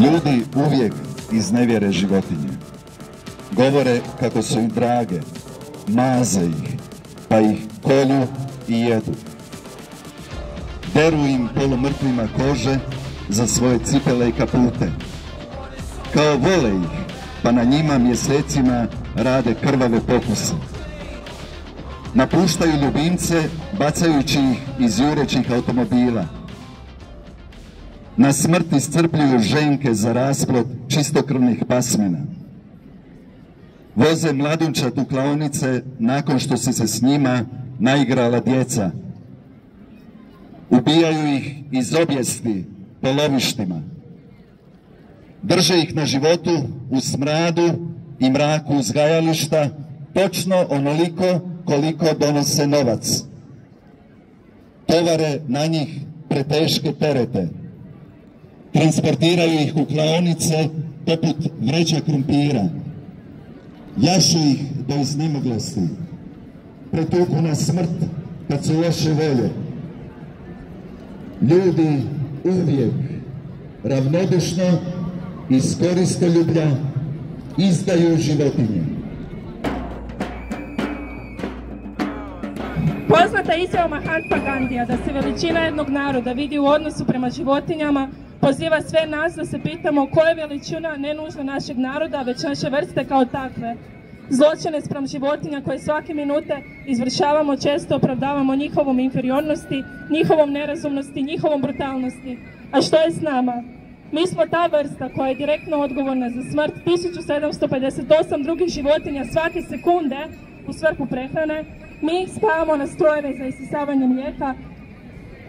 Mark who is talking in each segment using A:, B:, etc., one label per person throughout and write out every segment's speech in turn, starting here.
A: Ljudi uvijek iznevjere životinje. Govore kako su im drage, maze ih, pa ih kolju i jedu. Deru im polumrtvima kože za svoje cipele i kapute. Kao vole ih, pa na njima mjesecima rade krvave pokuse. Napuštaju ljubimce, bacajući ih iz jurećih automobila. Na smrt iscrpljuju ženke za rasplod čistokrvnih pasmina. Voze mladunčad u klaonice nakon što su se s njima naigrala djeca. Ubijaju ih iz obijesti po lovištima. Drže ih na životu u smradu i mraku uzgajališta točno onoliko koliko donose novac. Tovare na njih preteške terete. Transportiraju ih u klaonice poput vreća krumpira. Jašu ih do iznemoglosti. Pretuku na smrt kad su loše volje. Ljudi uvijek ravnodušno iz koristoljublja izdaju životinje.
B: Poznata izjava Mahatma Gandija da se veličina jednog naroda vidi u odnosu prema životinjama poziva sve nas da se pitamo koja je veličina ne nužno našeg naroda, već naše vrste kao takve. Zločine spram životinja koje svake minute izvršavamo često opravdavamo njihovom inferiornosti, njihovom nerazumnosti, njihovom brutalnosti. A što je s nama? Mi smo ta vrsta koja je direktno odgovorna za smrt 1758 drugih životinja svake sekunde u svrhu prehrane. Mi ih spajamo na strojeve za isisavanje mlijeka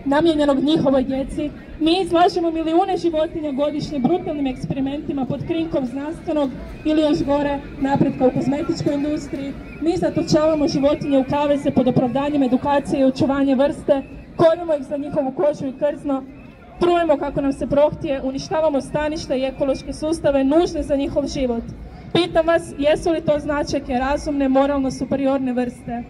B: namijenjenog njihovoj djeci. Mi izlažemo milijune životinja godišnje brutalnim eksperimentima pod krinkom znanstvenog ili još gore napretka u kozmetičkoj industriji. Mi zatočavamo životinje u kaveze pod opravdanjem edukacije i očuvanje vrste, koljemo ih za njihovu kožu i krzno, trujemo kako nam se prohtije, uništavamo staništa i ekološke sustave nužne za njihov život. Pitam vas, jesu li to značajke razumne, moralno superiorne vrste?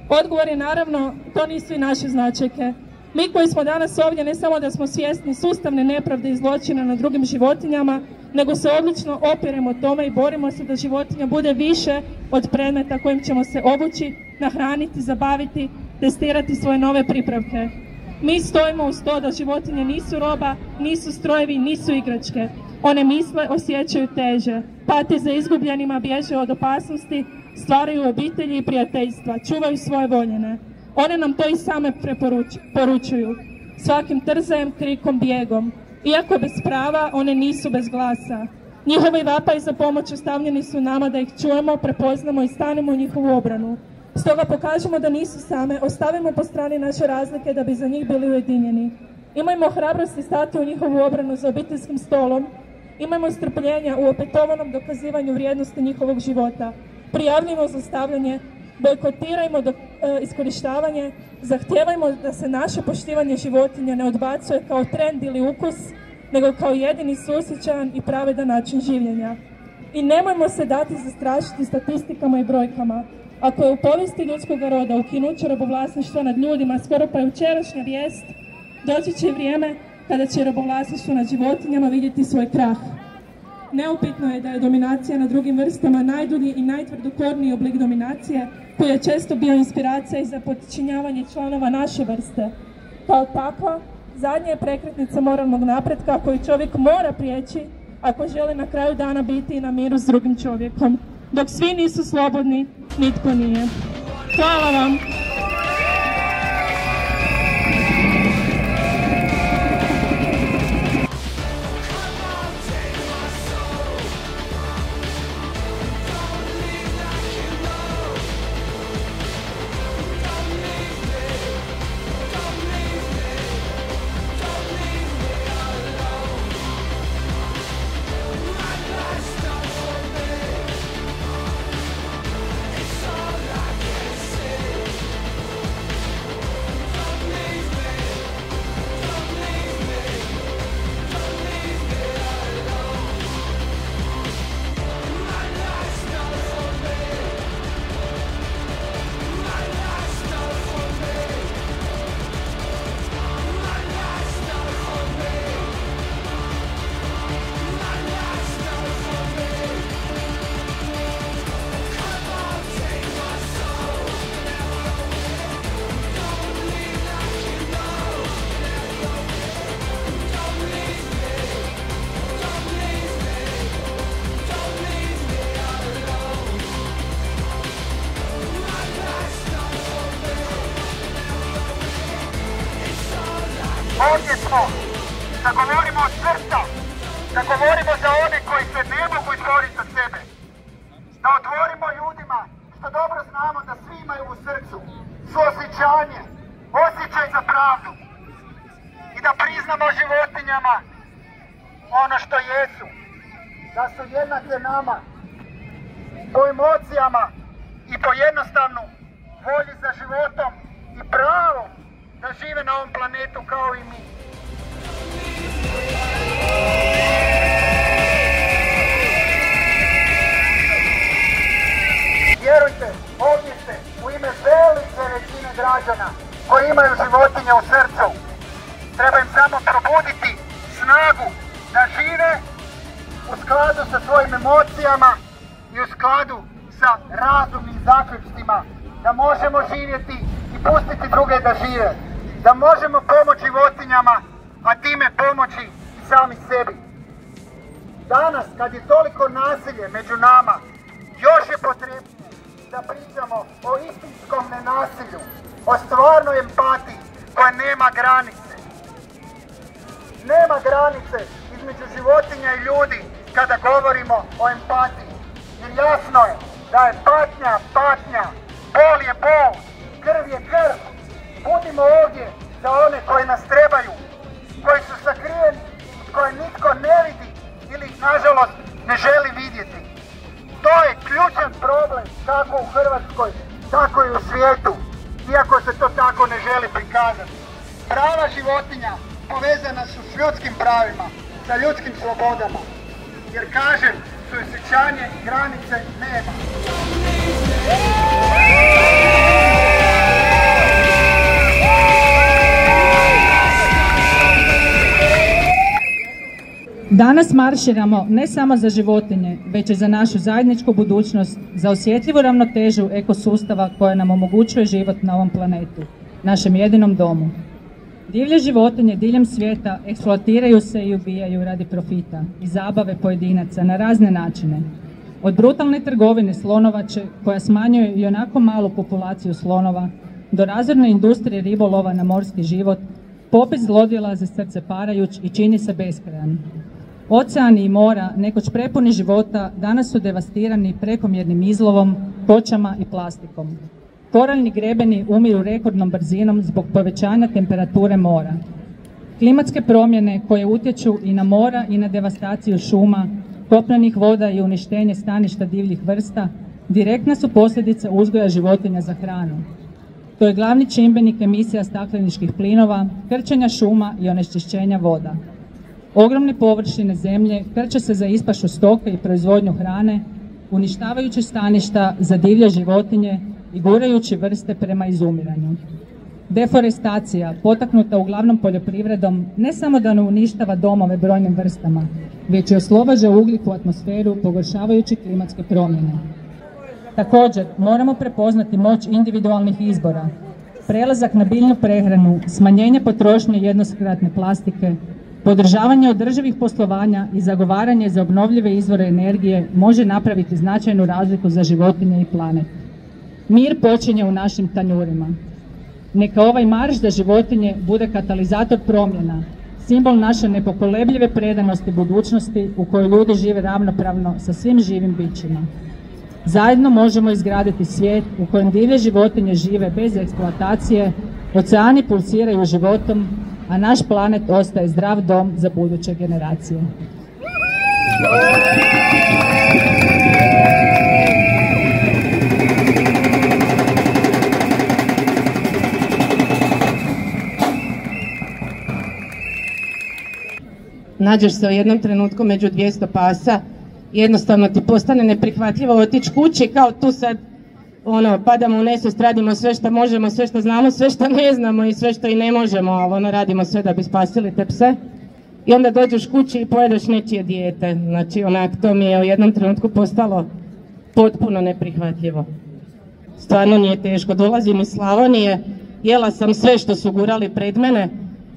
B: Odgovor je naravno, to nisu i naše značajke. Mi koji smo danas ovdje ne samo da smo svjesni sustavne nepravde i zločina nad drugim životinjama, nego se odlično opiremo tome i borimo se da životinja bude više od predmeta kojim ćemo se obući, nahraniti, zabaviti, testirati svoje nove pripravke. Mi stojimo uz to da životinje nisu roba, nisu strojevi, nisu igračke. One misle, osjećaju teže, pate za izgubljenima, bježe od opasnosti, stvaraju obitelji i prijateljstva, čuvaju svoje voljene. One nam to i same poručuju. Svakim trzajem, krikom, bijegom. Iako bez prava, one nisu bez glasa. Njihovi vapaj za pomoć ostavljeni su nama da ih čujemo, prepoznamo i stanemo u njihovu obranu. Stoga pokažemo da nisu same, ostavimo po strani naše razlike da bi za njih bili ujedinjeni. Imajmo hrabrosti stati u njihovu obranu za obiteljskim stolom. Imajmo strpljenja u opetovanom dokazivanju vrijednosti njihovog života. Prijavljujemo zlostavljanje, bojkotirajmo iskorištavanje, zahtijevajmo da se naše poštivanje životinja ne odbacuje kao trend ili ukus, nego kao jedini suosjećajan i pravedan način življenja. I nemojmo se dati zastrašiti statistikama i brojkama. Ako je u povijesti ljudskog roda ukinuće robovlasništva nad ljudima skoro pa jučerašnja vijest, doći će vrijeme kada će robovlasništvo nad životinjama vidjeti svoj krah. Neupitno je da je dominacija nad drugim vrstama najdulji i najtvrdokorniji oblik dominacije koji je često bio inspiracija i za podčinjavanje članova naše vrste. Kao takva, zadnja je prekretnica moralnog napretka koju čovjek mora prijeći ako želi na kraju dana biti na miru s drugim čovjekom. Dok svi nisu slobodni, nitko nije. Hvala vam!
C: ovdje smo da govorimo od srca, da govorimo za one koji se ne mogu izboriti za sebe, da otvorimo ljudima što dobro znamo da svi imaju u srcu suosjećanje, osjećaj za pravdu i da priznamo životinjama ono što jesu, da su jednake nama po emocijama i po jednostavnu volji za životom i pravo da žive na ovom planetu kao i mi. Vjerujte, ovdje ste u ime velike većine građana koji imaju životinje u srcu. Treba im samo probuditi snagu da žive u skladu sa svojim emocijama i u skladu sa razumnim zaključcima, da možemo živjeti i pustiti druge da žive, da možemo pomoći životinjama, a time pomoći i sami sebi. Danas, kad je toliko nasilje među nama, još je potrebnije da pričamo o istinskom nenasilju, o stvarnoj empatiji koja nema granice. Nema granice između životinja i ljudi kada govorimo o empatiji. Jer jasno je da je patnja patnja, bol je bol, krv je krv. Budimo ovdje za one koji nas trebaju, koji su sakriveni, koje nitko ne vidi ili nažalost ne želi vidjeti. To je ključan problem kako u Hrvatskoj, tako i u svijetu, iako se to tako ne želi prikazati. Prava životinja povezana su s ljudskim pravima, sa ljudskim slobodama, jer kažem, suosjećanje granice nema.
D: Danas marširamo ne samo za životinje, već i za našu zajedničku budućnost, za osjetljivu ravnotežu ekosustava koja nam omogućuje život na ovom planetu, našem jedinom domu. Divlje životinje diljem svijeta eksploatiraju se i ubijaju radi profita i zabave pojedinaca na razne načine. Od brutalne trgovine slonovače, koja smanjuje i onako malu populaciju slonova, do razorne industrije ribolova na morski život, popis zlodjela za srce parajuć i čini se beskrajan. Oceani i mora, nekoć prepuni života, danas su devastirani prekomjernim izlovom, kočama i plastikom. Koralni grebeni umiru rekordnom brzinom zbog povećanja temperature mora. Klimatske promjene koje utječu i na mora i na devastaciju šuma, kopnenih voda i uništenje staništa divljih vrsta direktna su posljedica uzgoja životinja za hranu. To je glavni čimbenik emisija stakleničkih plinova, krčenja šuma i onečišćenja voda. Ogromne površine zemlje krče se za ispašu stoke i proizvodnju hrane, uništavajući staništa za divlje životinje i gurajući vrste prema izumiranju. Deforestacija, potaknuta uglavnom poljoprivredom, ne samo da ne uništava domove brojnim vrstama, već i oslobađa ugljik u atmosferu, pogoršavajući klimatske promjene. Također, moramo prepoznati moć individualnih izbora, prelazak na biljnu prehranu, smanjenje potrošnje jednokratne plastike, podržavanje održivih poslovanja i zagovaranje za obnovljive izvore energije može napraviti značajnu razliku za životinje i planet. Mir počinje u našim tanjurima. Neka ovaj marš za životinje bude katalizator promjena, simbol naše nepokolebljive predanosti budućnosti u kojoj ljudi žive ravnopravno sa svim živim bićima. Zajedno možemo izgraditi svijet u kojem divlje životinje žive bez eksploatacije, oceani pulsiraju životom, a naš planet ostaje zdrav dom za buduće generacije.
E: Nađeš se u jednom trenutku među 200 pasa, jednostavno ti postane neprihvatljivo otići kući, kao tu sad padamo u nesvijest, radimo sve što možemo, sve što znamo, sve što ne znamo i sve što i ne možemo, ali radimo sve da bi spasili te pse. I onda dođeš kući i pojedeš nečije dijete. Znači, to mi je u jednom trenutku postalo potpuno neprihvatljivo. Stvarno nije teško. Dolazim iz Slavonije, jela sam sve što su gurali pred mene.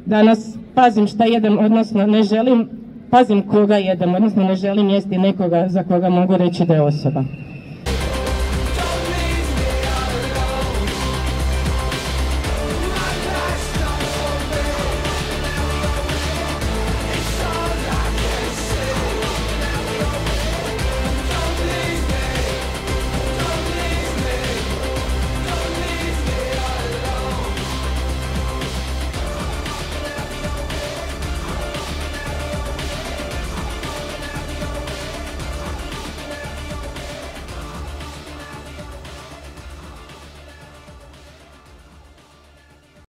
E: Danas pazim šta jedem, odnosno ne želim, pazim koga jedem, odnosno ne želim jesti nekoga za koga mogu reći da je osoba.